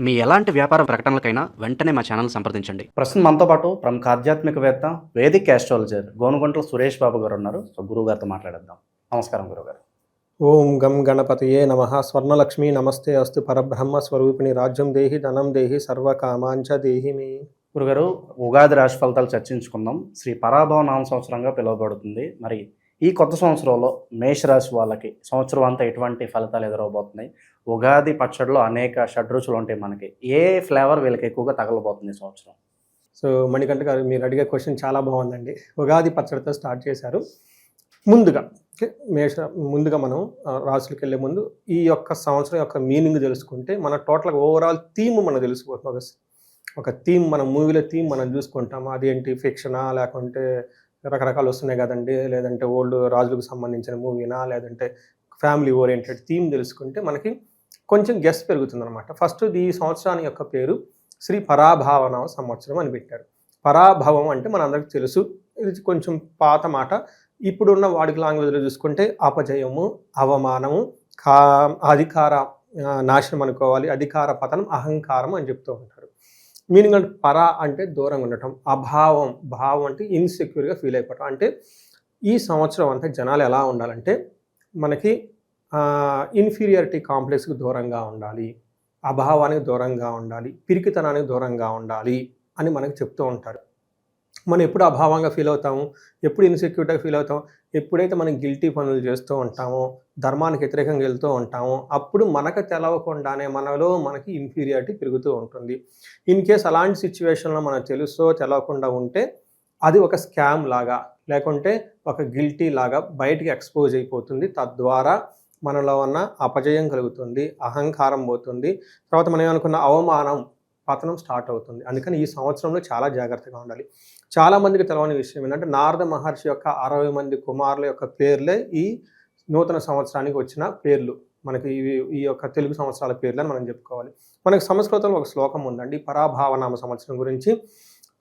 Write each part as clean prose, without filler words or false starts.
మీ ఎలాంటి వ్యాపార ప్రకటనలకైనా వెంటనే మా ఛానల్ సంప్రదించండి. ప్రస్తుతం మనతో పాటు ప్రముఖ ఆధ్యాత్మికవేత్త, వేదిక్ ఆస్ట్రాలజర్ గోనుగుంట్ల సురేష్ బాబు గారు ఉన్నారు. సో గురువు గారితో మాట్లాడేద్దాం. నమస్కారం గురుగారు. ఓం గం గణపతయే నమః. స్వర్ణలక్ష్మి నమస్తే అస్తు. పరబ్రహ్మ స్వరూపిణి రాజ్యం దేహి ధనం దేహి సర్వకామాంచ దేహి మే. గురుగారు, ఉగాది రాశి ఫలితాలు చర్చించుకుందాం. శ్రీ పరాభవ నామ సంవత్సరంగా పిలువబడుతుంది. మరి ఈ కొత్త సంవత్సరంలో మేషరాశి వాళ్ళకి సంవత్సరం అంతా ఎటువంటి ఫలితాలు ఎదురవబోతున్నాయి? ఉగాది పచ్చడిలో అనేక షడ్రుచులు ఉంటాయి మనకి. ఏ ఫ్లేవర్ వీళ్ళకి ఎక్కువగా తగలబోతుంది ఈ సంవత్సరం? సో మణికంఠ గారు, మీరు అడిగే క్వశ్చన్ చాలా బాగుందండి. ఉగాది పచ్చడితో స్టార్ట్ చేశారు. ముందుగా మనం రాసులకు వెళ్ళే ముందు ఈ యొక్క సంవత్సరం యొక్క మీనింగ్ తెలుసుకుంటే మన టోటల్గా ఓవరాల్ థీమ్ మనం తెలిసిపోతుంది. ఒక థీమ్, మన మూవీలో థీమ్ మనం చూసుకుంటాము. అదేంటి, ఫిక్షనా లేకుంటే రకరకాలు వస్తున్నాయి కదండి, లేదంటే ఓల్డ్ రాజులకు సంబంధించిన మూవీనా, లేదంటే ఫ్యామిలీ ఓరియంటెడ్ థీమ్ తెలుసుకుంటే మనకి కొంచెం గెస్ పెరుగుతుంది అనమాట. ఫస్ట్ ఈ సంవత్సరాన్ని యొక్క పేరు శ్రీ పరాభావన సంవత్సరం అని పెట్టారు. పరాభవం అంటే మనందరికీ తెలుసు, ఇది కొంచెం పాత మాట. ఇప్పుడున్న వాడికి లాంగ్వేజ్లో చూసుకుంటే అపజయము, అవమానము, అధికార నాశనం అనుకోవాలి, అధికార పతనం, అహంకారం అని చెప్తూ ఉంటారు. మీనింగ్ అంటే పరా అంటే దూరంగా ఉండటం, అభావం, భావం అంటే ఇన్సెక్యూర్గా ఫీల్ అయిపోవటం. అంటే ఈ సంవత్సరం అంతా జనాలు ఎలా ఉండాలంటే మనకి ఇన్ఫీరియారిటీ కాంప్లెక్స్కి దూరంగా ఉండాలి, అభావానికి దూరంగా ఉండాలి, పిరికితనానికి దూరంగా ఉండాలి అని మనకు చెప్తూ ఉంటారు. మనం ఎప్పుడు అభావంగా ఫీల్ అవుతాము, ఎప్పుడు ఇన్సెక్యూర్గా ఫీల్ అవుతాం, ఎప్పుడైతే మనం గిల్టీ పనులు చేస్తూ ఉంటామో, ధర్మానికి వ్యతిరేకంగా వెళ్తూ ఉంటామో, అప్పుడు మనకు తెలవకుండానే మనకి ఇన్ఫీరియారిటీ పెరుగుతూ ఉంటుంది. ఇన్ కేస్ అలాంటి సిచ్యువేషన్లో మనకు తెలుసో తెలవకుండా ఉంటే అది ఒక స్కామ్ లాగా, లేకుంటే ఒక గిల్టీ లాగా బయటికి ఎక్స్పోజ్ అయిపోతుంది. తద్వారా మనలో ఉన్న అపజయం కలుగుతుంది, అహంకారం పోతుంది, తర్వాత మనం ఏమనుకున్న అవమానం, పతనం స్టార్ట్ అవుతుంది. అందుకని ఈ సంవత్సరంలో చాలా జాగ్రత్తగా ఉండాలి. చాలామందికి తెలవని విషయం ఏంటంటే నారద మహర్షి యొక్క 60 మంది కుమారుల యొక్క పేర్లే ఈ నూతన సంవత్సరానికి వచ్చిన పేర్లు. మనకి ఈ యొక్క తెలుగు సంవత్సరాల పేర్లు అని మనం చెప్పుకోవాలి. మనకి సంస్కృతంలో ఒక శ్లోకం ఉందండి పరాభావనామ సంవత్సరం గురించి.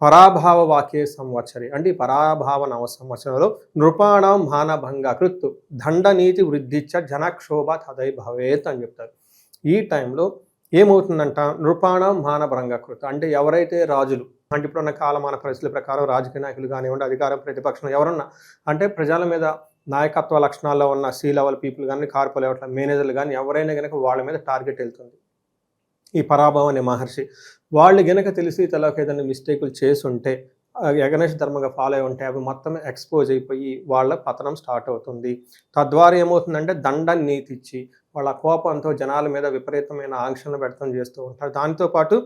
పరాభావ వాక్యే సంవత్సరి అంటే ఈ పరాభావ నవ సంవత్సరంలో నృపాణం మానభంగ కృత్ దండనీతి వృద్ధిచ్చ జనక్షోభ తదై భవేత్ అని చెప్తారు. ఈ టైంలో ఏమవుతుందంట, నృపాణం మానభంగ కృత్ అంటే ఎవరైతే రాజులు, అంటే ఇప్పుడున్న కాలమాన పరిస్థితుల ప్రకారం రాజకీయ నాయకులు కానివ్వండి, అధికార ప్రతిపక్షం ఎవరున్నా, అంటే ప్రజల మీద నాయకత్వ లక్షణాల్లో ఉన్న సీ లెవెల్ పీపుల్ కానీ, కార్పొరేట్ లెవెల్ మేనేజర్లు కానీ ఎవరైనా కనుక వాళ్ళ మీద టార్గెట్ వెళ్తుంది. ఈ పరాభవం అనే మహర్షి వాళ్ళు గనక తెలిసి తెలవక ఏదైనా మిస్టేకులు చేసి ఉంటే, ఎగనెస్ట్ ధర్మంగా ఫాలో అయి ఉంటే అవి మొత్తం ఎక్స్పోజ్ అయిపోయి వాళ్ళ పతనం స్టార్ట్ అవుతుంది. తద్వారా ఏమవుతుందంటే దండ నీతి ఇచ్చి వాళ్ళ కోపంతో జనాల మీద విపరీతమైన ఆంక్షలను వ్యక్తం చేస్తూ ఉంటారు. దాంతోపాటు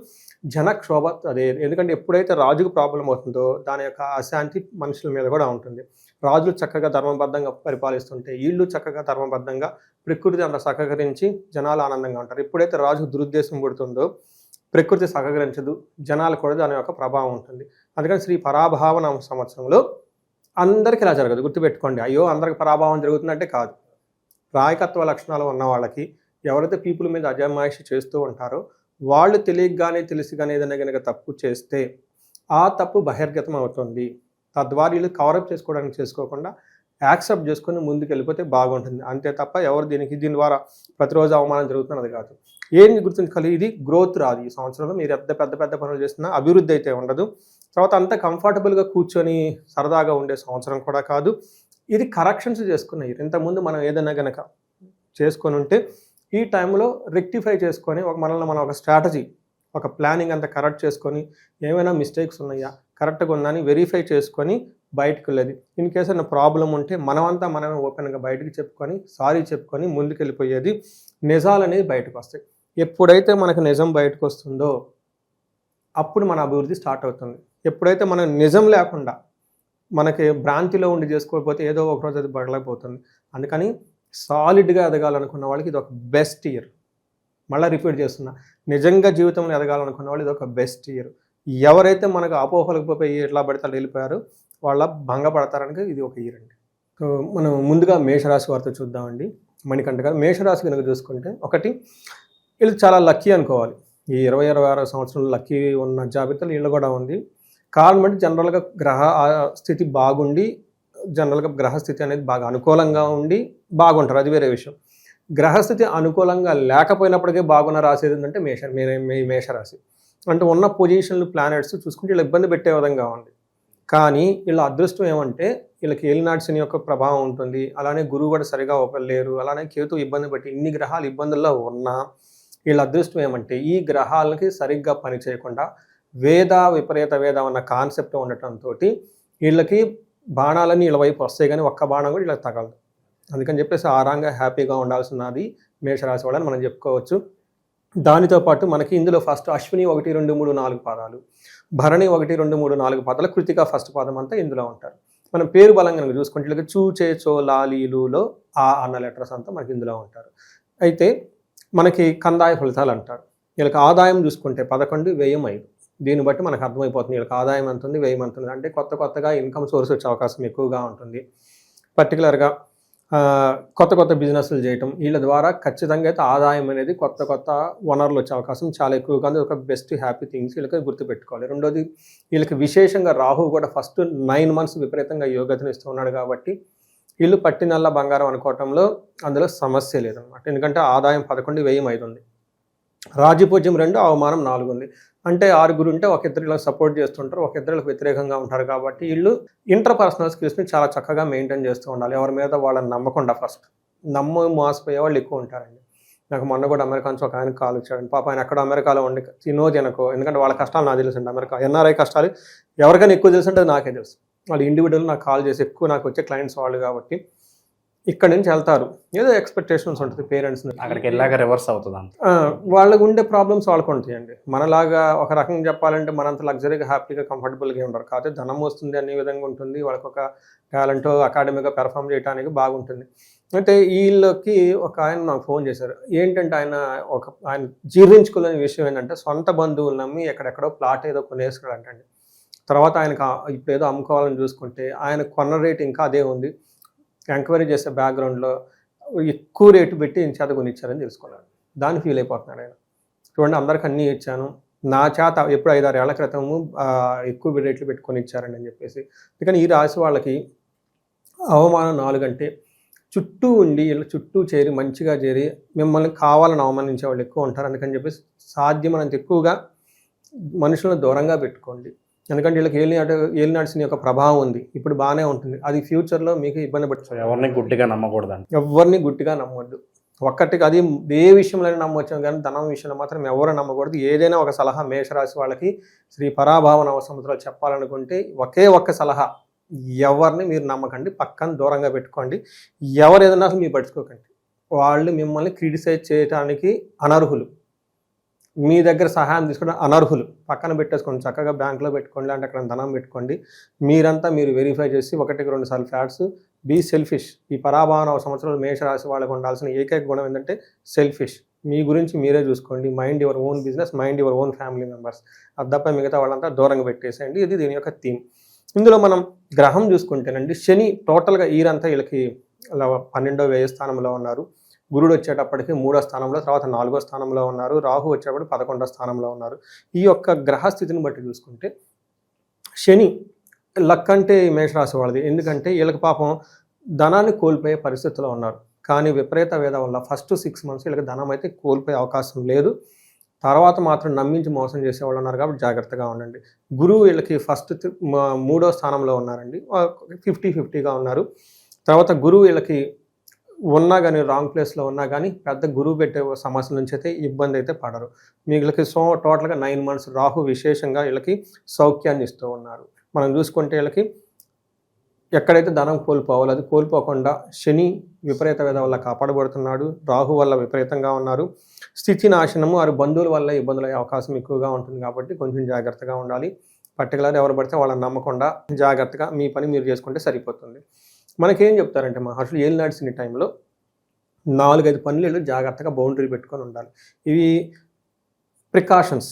జనక్షోభ అదే, ఎందుకంటే ఎప్పుడైతే రాజుకు ప్రాబ్లం అవుతుందో దాని యొక్క అశాంతి మనుషుల మీద కూడా ఉంటుంది. రాజులు చక్కగా ధర్మబద్ధంగా పరిపాలిస్తుంటే వీళ్ళు చక్కగా ధర్మబద్ధంగా ప్రకృతి అంత సహకరించి జనాలు ఆనందంగా ఉంటారు. ఎప్పుడైతే రాజుకు దురుద్దేశం పుడుతుందో ప్రకృతి సహకరించదు, జనాలు కూడా దాని యొక్క ప్రభావం ఉంటుంది. అందుకని శ్రీ పరాభావన సంవత్సరంలో అందరికీ ఇలా జరగదు, గుర్తుపెట్టుకోండి. అయ్యో అందరికి పరాభావం జరుగుతుందంటే కాదు. నాయకత్వ లక్షణాలు ఉన్న వాళ్ళకి, ఎవరైతే పీపుల్ మీద అజమాయిషి చేస్తూ ఉంటారో వాళ్ళు తెలియగానే తెలిసిగానే ఏదైనా కనుక తప్పు చేస్తే ఆ తప్పు బహిర్గతం అవుతుంది. తద్వారా వీళ్ళు కవరప్ చేసుకోవడానికి చేసుకోకుండా యాక్సెప్ట్ చేసుకొని ముందుకు వెళ్ళిపోతే బాగుంటుంది. అంతే తప్ప ఎవరు దీని ద్వారా ప్రతిరోజు అవమానం జరుగుతుంది అది కాదు. ఏంటి గుర్తుంచుకోవాలి, ఇది గ్రోత్ రాదు. ఈ సంవత్సరంలో మీరు పెద్ద పెద్ద చేస్తున్నా అభివృద్ధి అయితే ఉండదు. తర్వాత అంత కంఫర్టబుల్గా కూర్చొని సరదాగా ఉండే సంవత్సరం కూడా కాదు. ఇది కరెక్షన్స్ చేసుకున్నాయి. ఇంతకుముందు మనం ఏదైనా కనుక చేసుకొని ఉంటే ఈ టైంలో రెక్టిఫై చేసుకొని మనల్ని మనం ఒక స్ట్రాటజీ, ఒక ప్లానింగ్ అంతా కరెక్ట్ చేసుకొని ఏమైనా మిస్టేక్స్ ఉన్నాయా, కరెక్ట్గా ఉందని వెరిఫై చేసుకొని బయటకు వెళ్ళేది. ఇన్ కేసు ఏమైనా ప్రాబ్లం ఉంటే మనమే ఓపెన్గా బయటకు చెప్పుకొని సారీ చెప్పుకొని ముందుకు వెళ్ళిపోయేది. నిజాలు అనేది బయటకు వస్తాయి. ఎప్పుడైతే మనకు నిజం బయటకు వస్తుందో అప్పుడు మన అభివృద్ధి స్టార్ట్ అవుతుంది. ఎప్పుడైతే మనం నిజం లేకుండా మనకి భ్రాంతిలో ఉండి చేసుకోకపోతే ఏదో ఒక రోజు అది బడలేకపోతుంది. అందుకని సాలిడ్గా ఎదగాలనుకున్న వాళ్ళకి ఇది ఒక బెస్ట్ ఇయర్. మళ్ళీ రిపీట్ చేస్తున్నా, నిజంగా జీవితంలో ఎదగాలనుకున్న వాళ్ళు ఇది ఒక బెస్ట్ ఇయర్. ఎవరైతే మనకు అపోహలకు పోయి ఎట్లా పడితే వెళ్ళిపోయారో వాళ్ళ భంగపడతారని ఇది ఒక ఇయర్ అండి. సో మనం ముందుగా మేషరాశి వారితో చూద్దామండి. మణికంఠ గారు, మేషరాశి కనుక చూసుకుంటే ఒకటి, వీళ్ళు చాలా లక్కీ అనుకోవాలి. ఈ 2026 సంవత్సరంలో లక్కీ ఉన్న జాబితాలో వీళ్ళు కూడా ఉంది. కారణం అంటే జనరల్గా గ్రహ స్థితి బాగుండి, జనరల్గా గ్రహస్థితి అనేది బాగా అనుకూలంగా ఉండి బాగుంటారు, అది వేరే విషయం. గ్రహస్థితి అనుకూలంగా లేకపోయినప్పటికీ బాగున్న రాశి ఏంటంటే మేషరాశి. అంటే ఉన్న పొజిషన్లు ప్లానెట్స్ చూసుకుంటే వీళ్ళు ఇబ్బంది పెట్టే విధంగా ఉంది. కానీ వీళ్ళ అదృష్టం ఏమంటే వీళ్ళకి ఏలినాటి శని యొక్క ప్రభావం ఉంటుంది, అలానే గురువు కూడా సరిగా లేరు, అలానే కేతు ఇబ్బంది పెట్టి ఇన్ని గ్రహాలు ఇబ్బందుల్లో ఉన్నా వీళ్ళ అదృష్టం ఏమంటే ఈ గ్రహాలకి సరిగ్గా పని చేయకుండా విపరీత వేద అన్న కాన్సెప్ట్ ఉండటంతో వీళ్ళకి బాణాలన్నీ వీళ్ళ వైపు వస్తాయి కానీ ఒక్క బాణం కూడా వీళ్ళకి తగలదు. అందుకని చెప్పేసి ఆరాంగా హ్యాపీగా ఉండాల్సినది మేషరాశి వాళ్ళని మనం చెప్పుకోవచ్చు. దానితో పాటు మనకి ఇందులో ఫస్ట్ అశ్విని 1, 2, 3, 4 పాదాలు, భరణి 1, 2, 3, 4 పాదాలు, కృతిక ఫస్ట్ పాదం అంతా ఇందులో ఉంటారు. మనం పేరు బలంగా చూసుకుంటే వీళ్ళకి చూ, చే, చో, లా, లీలులో ఆ అన్న లెటర్స్ అంతా మనకి ఇందులో ఉంటారు. అయితే మనకి కందాయ ఫలితాలు అంటారు. వీళ్ళకి ఆదాయం చూసుకుంటే 11, వ్యయం 5. దీన్ని బట్టి మనకు అర్థమైపోతుంది వీళ్ళకి ఆదాయం ఎంత ఉంది, వ్యయం ఎంత ఉంది. అంటే కొత్తగా ఇన్కమ్ సోర్స్ వచ్చే అవకాశం ఎక్కువగా ఉంటుంది. పర్టికులర్గా కొత్త బిజినెస్లు చేయటం వీళ్ళ ద్వారా ఖచ్చితంగా అయితే ఆదాయం అనేది కొత్త వనరులు వచ్చే అవకాశం చాలా ఎక్కువగా ఉంది. ఒక బెస్ట్ హ్యాపీ థింగ్స్ వీళ్ళకి గుర్తుపెట్టుకోవాలి. రెండోది వీళ్ళకి విశేషంగా రాహు కూడా ఫస్ట్ 9 months విపరీతంగా యోగతను ఇస్తూ ఉన్నాడు కాబట్టి వీళ్ళు పట్టినల్లా బంగారం అనుకోవటంలో అందులో సమస్య లేదనమాట. ఎందుకంటే ఆదాయం 11, వ్యయం 5 ఉంది. రాజ్యపూజ్యం 2, అవమానం 4 ఉంది. అంటే 6 ఉంటే ఒక ఇద్దరు సపోర్ట్ చేస్తుంటారు, ఒక ఇద్దరు వ్యతిరేకంగా ఉంటారు. కాబట్టి వీళ్ళు ఇంటర్పర్సనల్ స్కిల్స్ని చాలా చక్కగా మెయింటైన్ చేస్తూ ఉండాలి. ఎవరి మీద వాళ్ళని నమ్మకుండా ఫస్ట్ మోసపోయే వాళ్ళు ఎక్కువ ఉంటారండి. నాకు మొన్న కూడా అమెరికా నుంచి ఒక ఆయన కాల్ వచ్చాడండి. పాప ఆయన ఎక్కడ అమెరికాలో ఉండి తినకో, ఎందుకంటే వాళ్ళ కష్టాలు నాకు తెలుసండి. అమెరికా ఎన్ఆర్ఐ కష్టాలు ఎవరికైనా ఎక్కువ తెలుసుంటే అది నాకే తెలుసు. వాళ్ళు ఇండివిజువల్ నాకు కాల్ చేసి ఎక్కువ నాకు వచ్చే క్లయింట్స్ వాళ్ళు కాబట్టి ఇక్కడ నుంచి వెళ్తారు, ఏదో ఎక్స్పెక్టేషన్స్ ఉంటుంది పేరెంట్స్. అక్కడికి వెళ్ళాక రివర్స్ అవుతుంది. వాళ్ళకు ఉండే ప్రాబ్లమ్స్ వాళ్ళకు ఉంటాయండి. మనలాగా ఒక రకంగా చెప్పాలంటే మనంత లగ్జరీగా హ్యాపీగా కంఫర్టబుల్గా ఉండరు. కాకపోతే ధనం వస్తుంది అనే విధంగా ఉంటుంది. వాళ్ళకి ఒక టాలెంట్ అకాడమీగా పెర్ఫామ్ చేయడానికి బాగుంటుంది. అయితే వీళ్ళకి ఒక ఆయన నాకు ఫోన్ చేశారు. ఏంటంటే ఆయన జీర్ణించుకోలేని విషయం ఏంటంటే సొంత బంధువులు నమ్మి ఎక్కడెక్కడో ప్లాట్ ఏదో కొనేసుకున్నాడంటండి. తర్వాత ఆయనకు ఇప్పుడు ఏదో అమ్ముకోవాలని చూసుకుంటే ఆయన కొన్న రేట్ ఇంకా అదే ఉంది. ఎంక్వైరీ చేసే బ్యాక్గ్రౌండ్లో ఎక్కువ రేటు పెట్టి చేత కొనిచ్చారని తెలుసుకున్నాడు. దాన్ని ఫీల్ అయిపోతున్నాడు ఆయన. చూడండి, అందరికి అన్నీ ఇచ్చాను, నా చేత ఎప్పుడు 5-6 ఏళ్ల క్రితము ఎక్కువ రేట్లు పెట్టుకొని ఇచ్చారండి అని చెప్పేసి. అందుకని ఈ రాశి వాళ్ళకి అవమానం 4 అంటే చుట్టూ ఉండి వీళ్ళ చుట్టూ చేరి మంచిగా చేరి మిమ్మల్ని కావాలని అవమానించే వాళ్ళు ఎక్కువ ఉంటారు. అందుకని చెప్పేసి సాధ్యమైనంత ఎక్కువగా మనుషులను దూరంగా పెట్టుకోండి. ఎందుకంటే వీళ్ళకి ఏలినాటి శని యొక్క ప్రభావం ఉంది. ఇప్పుడు బాగానే ఉంటుంది, అది ఫ్యూచర్లో మీకు ఇబ్బంది పడుతుంది. ఎవరిని గుడ్డిగా నమ్మకూడదండి. ఎవరిని గుడ్డిగా నమ్మవద్దు. ఒక్కటికి అది ఏ విషయంలో నమ్మవచ్చు కానీ ధనం విషయంలో మాత్రం ఎవరు నమ్మకూడదు. ఏదైనా ఒక సలహా మేషరాశి వాళ్ళకి శ్రీ పరాభావ నవ సంవత్సరాలు చెప్పాలనుకుంటే ఒక్క సలహా, ఎవరిని మీరు నమ్మకండి, పక్కన దూరంగా పెట్టుకోండి. ఎవరు ఏదైనా అసలు మీరు పట్టుకోకండి. వాళ్ళు మిమ్మల్ని క్రిటిసైజ్ చేయడానికి అనర్హులు, మీ దగ్గర సహాయం తీసుకోవడం అనర్హులు. పక్కన పెట్టేసుకోండి, చక్కగా బ్యాంకులో పెట్టుకోండి, అంటే అక్కడ ధనం పెట్టుకోండి. మీరు వెరిఫై చేసి 1-2 సార్లు ఫ్యాక్ట్స్. Be selfish. ఈ పరాభావ సంవత్సరాలు మేషరాశి వాళ్ళకు ఉండాల్సిన ఏకైక గుణం ఏంటంటే సెల్ఫిష్. మీ గురించి మీరే చూసుకోండి. Mind your own business, mind your own family members. అది తప్ప మిగతా వాళ్ళంతా దూరంగా పెట్టేసేయండి. ఇది దీని యొక్క థీమ్. ఇందులో మనం గ్రహం చూసుకుంటేనండి, శని టోటల్గా ఈరంతా వీళ్ళకి 12వ వ్యయ స్థానంలో ఉన్నారు. గురుడు వచ్చేటప్పటికి 3వ స్థానంలో, తర్వాత 4వ స్థానంలో ఉన్నారు. రాహు వచ్చేటప్పటికి 11వ స్థానంలో ఉన్నారు. ఈ యొక్క గ్రహస్థితిని బట్టి చూసుకుంటే శని లక్ అంటే మేషరాశి వాళ్ళది. ఎందుకంటే వీళ్ళకి పాపం ధనాన్ని కోల్పోయే పరిస్థితిలో ఉన్నారు. కానీ విపరీత వేద వల్ల ఫస్ట్ 6 months వీళ్ళకి ధనం అయితే కోల్పోయే అవకాశం లేదు. తర్వాత మాత్రం నమ్మించి మోసం చేసేవాళ్ళు ఉన్నారు కాబట్టి జాగ్రత్తగా ఉండండి. గురువు వీళ్ళకి ఫస్ట్ 3వ స్థానంలో ఉన్నారండి, 50-50గా ఉన్నారు. తర్వాత గురువు వీళ్ళకి ఉన్నా కానీ రాంగ్ ప్లేస్లో ఉన్నా కానీ పెద్ద గురువు పెట్టే సమస్యల నుంచి అయితే ఇబ్బంది అయితే పడరు. వీళ్ళకి టోటల్గా 9 months రాహు విశేషంగా వీళ్ళకి సౌఖ్యాన్ని ఇస్తూ ఉన్నారు. మనం చూసుకుంటే వీళ్ళకి ఎక్కడైతే ధనం కోల్పోవాలో అది కోల్పోకుండా శని విపరీత వేద వల్ల కాపాడబడుతున్నాడు. రాహు వల్ల విపరీతంగా ఉన్నారు. స్థితి నాశనము, వారి బంధువుల వల్ల ఇబ్బందులు అయ్యే అవకాశం ఎక్కువగా ఉంటుంది కాబట్టి కొంచెం జాగ్రత్తగా ఉండాలి. పర్టికులర్ ఎవరు పడితే వాళ్ళని నమ్మకుండా జాగ్రత్తగా మీ పని మీరు చేసుకుంటే సరిపోతుంది. మనకేం చెప్తారంటే మహర్షులు ఏలినాటి శని టైంలో 4-5 పనులు జాగ్రత్తగా బౌండరీ పెట్టుకొని ఉండాలి. ఇవి ప్రికాషన్స్.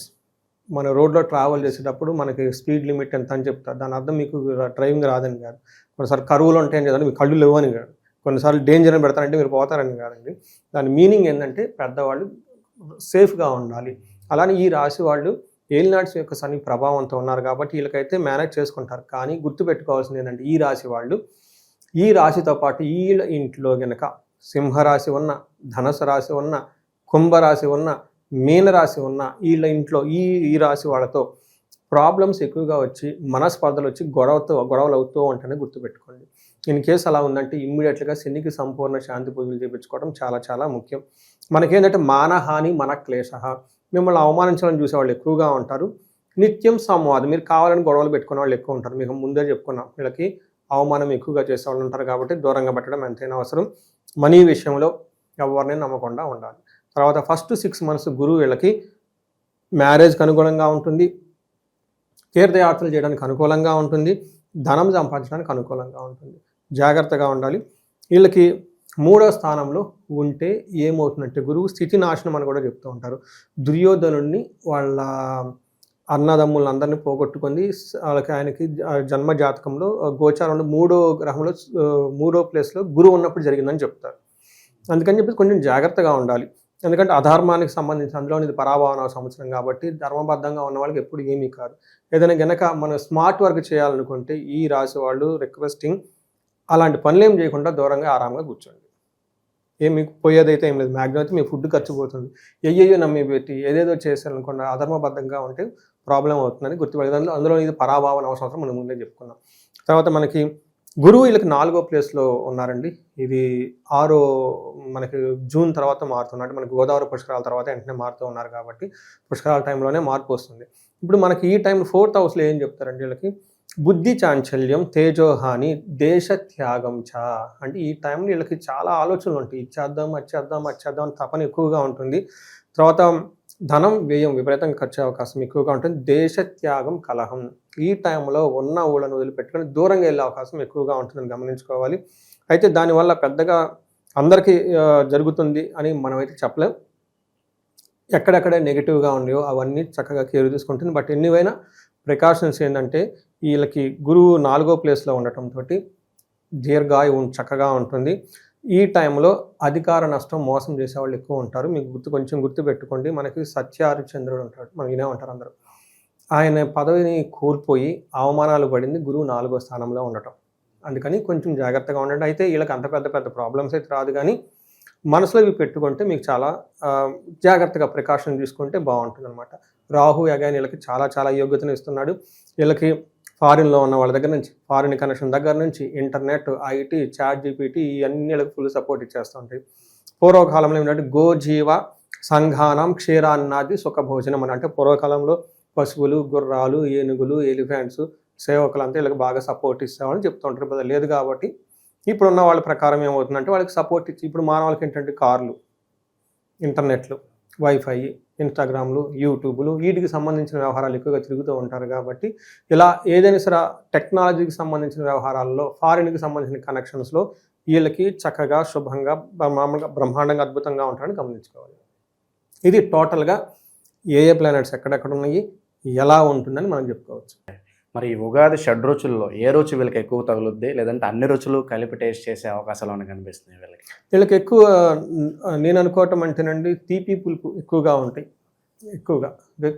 మన రోడ్లో ట్రావెల్ చేసేటప్పుడు మనకి స్పీడ్ లిమిట్ ఎంత అని చెప్తారు. దాని అర్థం మీకు డ్రైవింగ్ రాదని కాదు. కొన్నిసార్లు కరువులు ఉంటాయని కదండి, మీకు కళ్ళు లేవని కాదు. కొన్నిసార్లు డేంజర్ అని పెడతారంటే మీరు పోతారని కాదండి. దాని మీనింగ్ ఏంటంటే పెద్దవాళ్ళు సేఫ్గా ఉండాలి. అలానే ఈ రాశి వాళ్ళు ఏలినాటి యొక్క శని ప్రభావంతో ఉన్నారు కాబట్టి వీళ్ళకైతే మేనేజ్ చేసుకుంటారు. కానీ గుర్తుపెట్టుకోవాల్సింది ఏంటంటే ఈ రాశి వాళ్ళు ఈ రాశితో పాటు వీళ్ళ ఇంట్లో కనుక సింహరాశి ఉన్న, ధనుసు రాశి ఉన్న, కుంభరాశి ఉన్న, మీనరాశి ఉన్న వీళ్ళ ఇంట్లో ఈ రాశి వాళ్ళతో ప్రాబ్లమ్స్ ఎక్కువగా వచ్చి మనస్పర్ధలు వచ్చి గొడవలు అవుతూ ఉంటాయని గుర్తుపెట్టుకోండి. ఇన్ కేసు అలా ఉందంటే ఇమ్మీడియట్గా శనికి సంపూర్ణ శాంతి పూజలు చేయించుకోవడం చాలా చాలా ముఖ్యం. మనకేంటంటే మానహాని మన క్లేశ, మిమ్మల్ని అవమానించాలని చూసేవాళ్ళు ఎక్కువగా ఉంటారు. నిత్యం సంవాదం, మీరు కావాలని గొడవలు పెట్టుకునే వాళ్ళు ఎక్కువ ఉంటారు. మీకు ముందే చెప్పుకున్నాం, వీళ్ళకి అవమానం ఎక్కువగా చేసేవాళ్ళు ఉంటారు కాబట్టి దూరంగా పెట్టడం ఎంతైనా అవసరం. మనీ విషయంలో ఎవరిని నమ్మకుండా ఉండాలి. తర్వాత ఫస్ట్ 6 months గురువు వీళ్ళకి మ్యారేజ్కి అనుకూలంగా ఉంటుంది, తీర్థయాత్రలు చేయడానికి అనుకూలంగా ఉంటుంది, ధనం సంపాదించడానికి అనుకూలంగా ఉంటుంది. జాగ్రత్తగా ఉండాలి. వీళ్ళకి 3వ స్థానంలో ఉంటే ఏమవుతుందంటే గురువు స్థితి నాశనం అని కూడా చెప్తూ ఉంటారు. దుర్యోధనుడిని వాళ్ళ అన్నదమ్ములందరినీ పోగొట్టుకుంది ఆయనకి జన్మ జాతకంలో గోచారంలో 3వ గ్రహంలో 3వ ప్లేస్లో గురువు ఉన్నప్పుడు జరిగిందని చెప్తారు. అందుకని చెప్పి కొంచెం జాగ్రత్తగా ఉండాలి. ఎందుకంటే అధర్మానికి సంబంధించి అందులో ఇది పరాభవన సంవత్సరం కాబట్టి ధర్మబద్ధంగా ఉన్న వాళ్ళకి ఎప్పుడు ఏమీ కాదు. ఏదైనా గనక మనం స్మార్ట్ వర్క్ చేయాలనుకుంటే ఈ రాశి వాళ్ళు రిక్వెస్టింగ్ అలాంటి పనులు ఏం చేయకుండా దూరంగా ఆరాంగా కూర్చోండి. మీకు పోయేదైతే ఏం లేదు. మ్యాక్సిమం అయితే మీ ఫుడ్ ఖర్చు పోతుంది. నమ్మి పెట్టి ఏదేదో చేశారనుకోండి అధర్మబద్ధంగా ఉంటే ప్రాబ్లం అవుతుందని గుర్తుపడేది. అందులో ఇది పరాభావ సంవత్సరం మనం ముందే చెప్పుకున్నాం. తర్వాత మనకి గురువు వీళ్ళకి 4వ ప్లేస్లో ఉన్నారండి. ఇది మనకి జూన్ తర్వాత మారుతున్నాడు. మనకి గోదావరి పుష్కరాల తర్వాత వెంటనే మారుతూ ఉన్నారు కాబట్టి పుష్కరాల టైంలోనే మార్పు వస్తుంది. ఇప్పుడు మనకి ఈ టైం 4th హౌస్లో ఏం చెప్తారండి వీళ్ళకి? బుద్ధి చాంచల్యం, తేజోహాని, దేశ త్యాగం చ. అంటే ఈ టైంలో వీళ్ళకి చాలా ఆలోచనలు ఉంటాయి. ఇచ్చేద్దాం అని తపన ఎక్కువగా ఉంటుంది. తర్వాత ధనం వ్యయం విపరీతంగా ఖర్చు అవకాశం ఎక్కువగా ఉంటుంది. దేశ త్యాగం, కలహం. ఈ టైంలో ఉన్న ఊళ్ళను వదిలిపెట్టుకొని దూరంగా వెళ్ళే అవకాశం ఎక్కువగా ఉంటుందని గమనించుకోవాలి. అయితే దానివల్ల పెద్దగా అందరికీ జరుగుతుంది అని మనమైతే చెప్పలేం. ఎక్కడెక్కడ నెగిటివ్గా ఉన్నాయో అవన్నీ చక్కగా కేర్ తీసుకుంటుంది. బట్ ఎన్నివైనా ప్రికాషన్స్ ఏంటంటే వీళ్ళకి గురువు 4వ ప్లేస్లో ఉండటంతో దీర్ఘాయువు చక్కగా ఉంటుంది. ఈ టైంలో అధికార నష్టం, మోసం చేసేవాళ్ళు ఎక్కువ ఉంటారు. మీకు కొంచెం గుర్తుపెట్టుకోండి. మనకి సత్యహరిశ్చంద్రుడు ఉంటాడు, మనం వినే ఉంటారు అందరూ. ఆయన పదవిని కోల్పోయి అవమానాలు పడింది గురువు 4వ స్థానంలో ఉండటం. అందుకని కొంచెం జాగ్రత్తగా ఉండండి. అయితే వీళ్ళకి అంత పెద్ద ప్రాబ్లమ్స్ అయితే రాదు, కానీ మనసులో ఇవి పెట్టుకుంటే మీకు చాలా జాగ్రత్తగా ప్రికాషన్ తీసుకుంటే బాగుంటుంది అనమాట. రాహు అగైన్ వీళ్ళకి చాలా యోగ్యతను ఇస్తున్నాడు. వీళ్ళకి ఫారిన్లో ఉన్న వాళ్ళ దగ్గర నుంచి, ఫారిన్ కనెక్షన్ దగ్గర నుంచి ఇంటర్నెట్, ఐటీ, చాట్ జీపీటీ ఇవన్నీ వీళ్ళకి ఫుల్ సపోర్ట్ ఇచ్చేస్తూ ఉంటాయి. పూర్వకాలంలో ఏంటంటే గోజీవ సంఘానం క్షీరాన్నాది సుఖభోజనం అని, అంటే పూర్వకాలంలో పశువులు, గుర్రాలు, ఏనుగులు, ఎలిఫెంట్స్ సేవకులంతా వీళ్ళకి బాగా సపోర్ట్ ఇస్తామని చెప్తూ ఉంటారు. ఇప్పుడు లేదు కాబట్టి ఇప్పుడున్న వాళ్ళ ప్రకారం ఏమవుతుందంటే వాళ్ళకి సపోర్ట్ ఇచ్చి, ఇప్పుడు మానవాళ్ళకి ఏంటంటే కార్లు, ఇంటర్నెట్లు, వైఫై, ఇన్స్టాగ్రామ్లు, యూట్యూబ్లు వీటికి సంబంధించిన వ్యవహారాలు ఎక్కువగా తిరుగుతూ ఉంటారు. కాబట్టి ఇలా ఏదైనా సరే టెక్నాలజీకి సంబంధించిన వ్యవహారాల్లో, ఫారిన్కి సంబంధించిన కనెక్షన్స్లో వీళ్ళకి చక్కగా శుభంగా బ్రహ్మాండంగా అద్భుతంగా ఉంటారని గమనించుకోవాలి. ఇది టోటల్గా ఏ ప్లానెట్స్ ఎక్కడెక్కడ ఉన్నాయి, ఎలా ఉంటుందని మనం చెప్పుకోవచ్చు. మరి ఉగాది షడ్రుచుల్లో ఏ రుచి వీళ్ళకి ఎక్కువ తగులుద్ది, లేదంటే అన్ని రుచులు కలిపి టేస్ట్ చేసే అవకాశాలు ఏమైనా కనిపిస్తున్నాయి వీళ్ళకి ఎక్కువ నేను అనుకోవటం అంటేనండి తీపి పులుపు ఎక్కువగా ఉంటాయి. ఎక్కువగా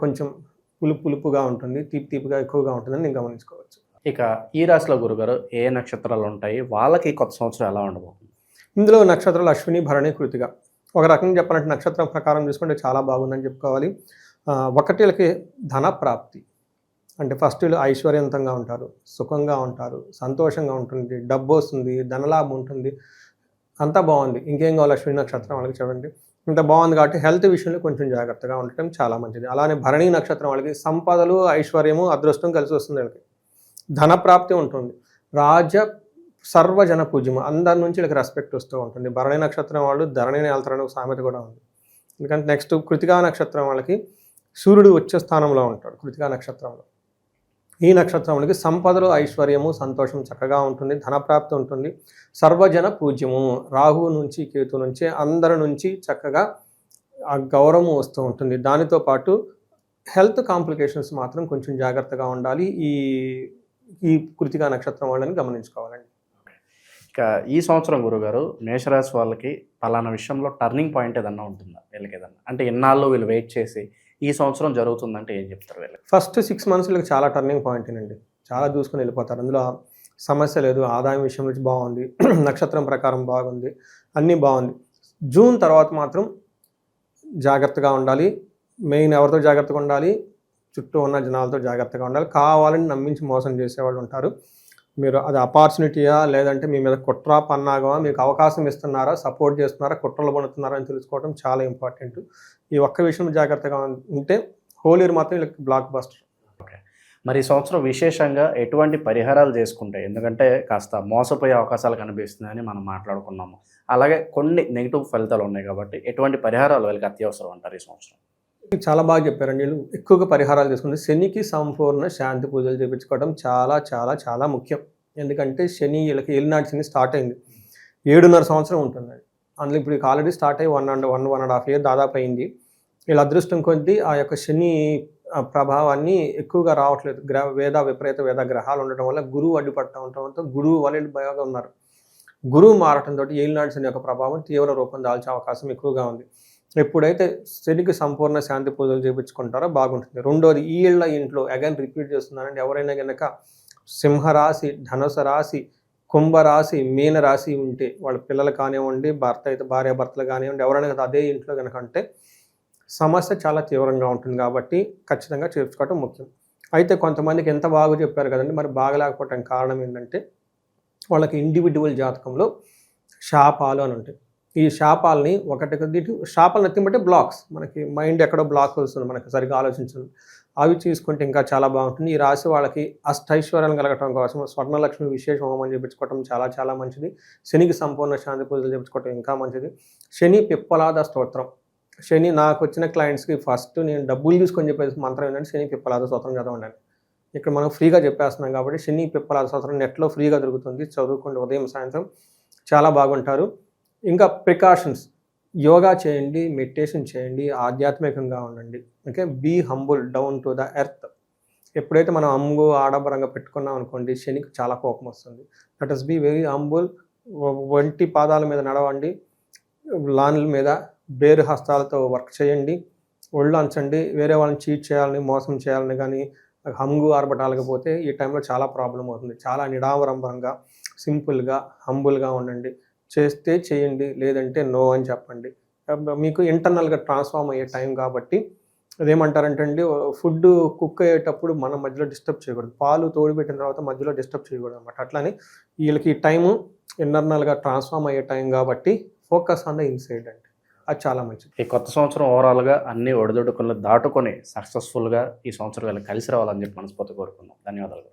కొంచెం పులుపుగా ఉంటుంది, తీపిగా ఎక్కువగా ఉంటుందని నేను గమనించుకోవచ్చు. ఇక ఈ రాశిలో గురుగారు ఏ నక్షత్రాలు ఉంటాయి, వాళ్ళకి కొత్త సంవత్సరం ఎలా ఉండబోతుంది? ఇందులో నక్షత్రాలు అశ్విని, భరణి, కృతిక. ఒక రకంగా చెప్పాలంటే నక్షత్రం ప్రకారం చూసుకుంటే చాలా బాగుందని చెప్పుకోవాలి. ఒకటి వీళ్ళకి ధన ప్రాప్తి, అంటే ఫస్ట్ వీళ్ళు ఐశ్వర్యవంతంగా ఉంటారు, సుఖంగా ఉంటారు, సంతోషంగా ఉంటుంది, డబ్బు వస్తుంది, ధనలాభం ఉంటుంది, అంతా బాగుంది. ఇంకేం కావాలి అశ్విని నక్షత్రం వాళ్ళకి చూడండి, ఇంత బాగుంది. కాబట్టి హెల్త్ విషయంలో కొంచెం జాగ్రత్తగా ఉండటం చాలా మంచిది. అలానే భరణి నక్షత్రం వాళ్ళకి సంపదలు, ఐశ్వర్యము, అదృష్టం కలిసి వస్తుంది. వీళ్ళకి ధనప్రాప్తి ఉంటుంది, సర్వజన పూజ్యము, అందరి నుంచి వీళ్ళకి రెస్పెక్ట్ వస్తూ ఉంటుంది. భరణి నక్షత్రం వాళ్ళు ధరణిని వెళ్తారని ఒక సామెత కూడా ఉంది. ఎందుకంటే నెక్స్ట్ కృతికా నక్షత్రం వాళ్ళకి సూర్యుడు వచ్చే స్థానంలో ఉంటాడు. కృతికా నక్షత్రంలో ఈ నక్షత్రం వాళ్ళకి సంపదలు, ఐశ్వర్యము, సంతోషం చక్కగా ఉంటుంది, ధనప్రాప్తి ఉంటుంది, సర్వజన పూజ్యము, రాహు నుంచి కేతు నుంచి అందరి నుంచి చక్కగా ఆ గౌరవం వస్తూ ఉంటుంది. దానితో పాటు హెల్త్ కాంప్లికేషన్స్ మాత్రం కొంచెం జాగ్రత్తగా ఉండాలి ఈ కృతికా నక్షత్రం వాళ్ళని గమనించుకోవాలండి. ఇక ఈ సంవత్సరం గురుగారు మేషరాశి వాళ్ళకి పలానా విషయంలో టర్నింగ్ పాయింట్ ఏదన్నా ఉంటుందా వీళ్ళకి? ఏదన్నా అంటే ఎన్నాళ్ళు వీళ్ళు వెయిట్ చేసి ఈ సంవత్సరం జరుగుతుందంటే ఏం చెప్తారు వీళ్ళకి? ఫస్ట్ 6 months వీళ్ళకి చాలా టర్నింగ్ పాయింట్ చాలా చూసుకుని వెళ్ళిపోతారు. అందులో సమస్య లేదు. ఆదాయం విషయం నుంచి బాగుంది, నక్షత్రం ప్రకారం బాగుంది, అన్నీ బాగుంది. జూన్ తర్వాత మాత్రం జాగ్రత్తగా ఉండాలి. మెయిన్ ఎవరితో జాగ్రత్తగా ఉండాలి, చుట్టూ ఉన్న జనాలతో జాగ్రత్తగా ఉండాలి. కావాలని నమ్మించి మోసం చేసేవాళ్ళు ఉంటారు. మీరు అది ఆపర్చునిటీయా, లేదంటే మీ మీద కుట్ర పన్నాగమా, మీకు అవకాశం ఇస్తున్నారా, సపోర్ట్ చేస్తున్నారా, కుట్రలు పడుతున్నారా అని తెలుసుకోవడం చాలా ఇంపార్టెంట్. ఈ ఒక్క విషయం జాగ్రత్తగా ఉంటే హోల్ ఇయర్ మాత్రం వీళ్ళకి బ్లాక్ బస్టర్. మరి ఈ సంవత్సరం విశేషంగా ఎటువంటి పరిహారాలు చేసుకుంటే, ఎందుకంటే కాస్త మోసపోయే అవకాశాలు కనిపిస్తున్నాయని మనం మాట్లాడుకున్నాము, అలాగే కొన్ని నెగిటివ్ ఫలితాలు ఉన్నాయి కాబట్టి ఎటువంటి పరిహారాలు వీళ్ళకి అత్యవసరం అంటారు ఈ సంవత్సరం? చాలా బాగా చెప్పారండి. వీళ్ళు ఎక్కువగా పరిహారాలు చేసుకుంటే శనికి సంపూర్ణ శాంతి పూజలు చేయించుకోవడం చాలా చాలా చాలా ముఖ్యం. ఎందుకంటే శని వీళ్ళకి ఏలినాటి శని స్టార్ట్ అయింది, 7.5 సంవత్సరం ఉంటుంది. అందులో ఇప్పుడు ఆల్రెడీ స్టార్ట్ అయ్యి 1.5 ఇయర్ దాదాపు అయింది. వీళ్ళ అదృష్టం కొద్దీ ఆ యొక్క శని ప్రభావాన్ని ఎక్కువగా రావట్లేదు. విపరీత వేద గ్రహాలు ఉండటం వల్ల గురువు అడ్డుపడటం ఉండటంతో గురువు వల్ల బాగా ఉన్నారు. గురువు మారటంతో ఏలినాటి శని యొక్క ప్రభావం తీవ్ర రూపం దాల్చే అవకాశం ఎక్కువగా ఉంది. ఎప్పుడైతే శనికి సంపూర్ణ శాంతి పూజలు చేయించుకుంటారో బాగుంటుంది. రెండోది, ఈ ఇంట్లో అగైన్ రిపీట్ చేస్తున్నానండి, ఎవరైనా కనుక సింహరాశి, ధనుసు రాశి, కుంభరాశి, మీన రాశి ఉంటే వాళ్ళ పిల్లలు కానివ్వండి, భర్త అయితే భార్యాభర్తలు కానివ్వండి, ఎవరైనా కదా అదే ఇంట్లో కనుక అంటే సమస్య చాలా తీవ్రంగా ఉంటుంది. కాబట్టి ఖచ్చితంగా చేర్చుకోవటం ముఖ్యం. అయితే కొంతమందికి ఎంత బాగా చెప్పారు కదండి, మరి బాగలేకపోవటం కారణం ఏంటంటే వాళ్ళకి ఇండివిజువల్ జాతకంలో శాపాలు అని ఉంటాయి. ఈ శాపాలని శాపాలు నథింగ్ బట్టి బ్లాక్స్, మనకి మైండ్ ఎక్కడో బ్లాక్ వస్తుంది, మనకి సరిగ్గా ఆలోచించదు. అవి తీసుకుంటే ఇంకా చాలా బాగుంటుంది. ఈ రాశి వాళ్ళకి అష్టైశ్వర్యాలు కలగటం కోసం స్వర్ణలక్ష్మి విశేష హోమం చేయించుకోవటం చాలా చాలా మంచిది. శనికి సంపూర్ణ శాంతి పూజలు చేయించుకోవటం ఇంకా మంచిది. శని పిప్పలాద స్తోత్రం, శని నాకు వచ్చిన క్లయింట్స్కి ఫస్ట్ నేను డబ్బులు తీసుకొని చెప్పేసి మంత్రం ఏంటంటే శని పిప్పలాద స్తోత్రం చదవండి. ఇక్కడ మనం ఫ్రీగా చెప్పేస్తున్నాం కాబట్టి శని పిప్పలాద స్తోత్రం నెట్లో ఫ్రీగా దొరుకుతుంది, చదువుకోండి. ఉదయం సాయంత్రం చాలా బాగుంటారు. ఇంకా ప్రికాషన్స్, యోగా చేయండి, మెడిటేషన్ చేయండి, ఆధ్యాత్మికంగా ఉండండి. Okay, be humble down to the earth. ఎప్పుడైతే మనం హంగు ఆడంబరంగా పెట్టుకున్నాం అనుకోండి, శనికి చాలా కోపం వస్తుంది. That is be very humble. ఒంటి పాదాల మీద నడవండి, లాన్ల మీద బేరు హస్తాలతో వర్క్ చేయండి, ఒళ్ళు అంచండి. వేరే వాళ్ళని చీట్ చేయాలని, మోసం చేయాలని కానీ హంగు ఆర్భటాలకు పోతే ఈ టైంలో చాలా ప్రాబ్లం అవుతుంది. చాలా నిడావరంబరంగా సింపుల్గా హంబుల్గా ఉండండి. చేస్తే చేయండి, లేదంటే నో అని చెప్పండి. మీకు ఇంటర్నల్గా ట్రాన్స్ఫార్మ్ అయ్యే టైం కాబట్టి అదేమంటారంటే అండి, ఫుడ్ కుక్ అయ్యేటప్పుడు మనం మధ్యలో డిస్టర్బ్ చేయకూడదు, పాలు తోడిపెట్టిన తర్వాత మధ్యలో డిస్టర్బ్ చేయకూడదు అనమాట. అట్లానే వీళ్ళకి ఈ టైము ఇంటర్నల్గా ట్రాన్స్ఫార్మ్ అయ్యే టైం కాబట్టి ఫోకస్ ఆన్ ద ఇన్సైడ్ అండి, అది చాలా మంచిది. ఈ కొత్త సంవత్సరం ఓవరాల్గా అన్ని ఒడిదుడుకులను దాటుకొని సక్సెస్ఫుల్గా ఈ సంవత్సరం వీళ్ళకి కలిసి రావాలని చెప్పి మనస్ఫూర్తి కోరుకుందాం. ధన్యవాదాలు.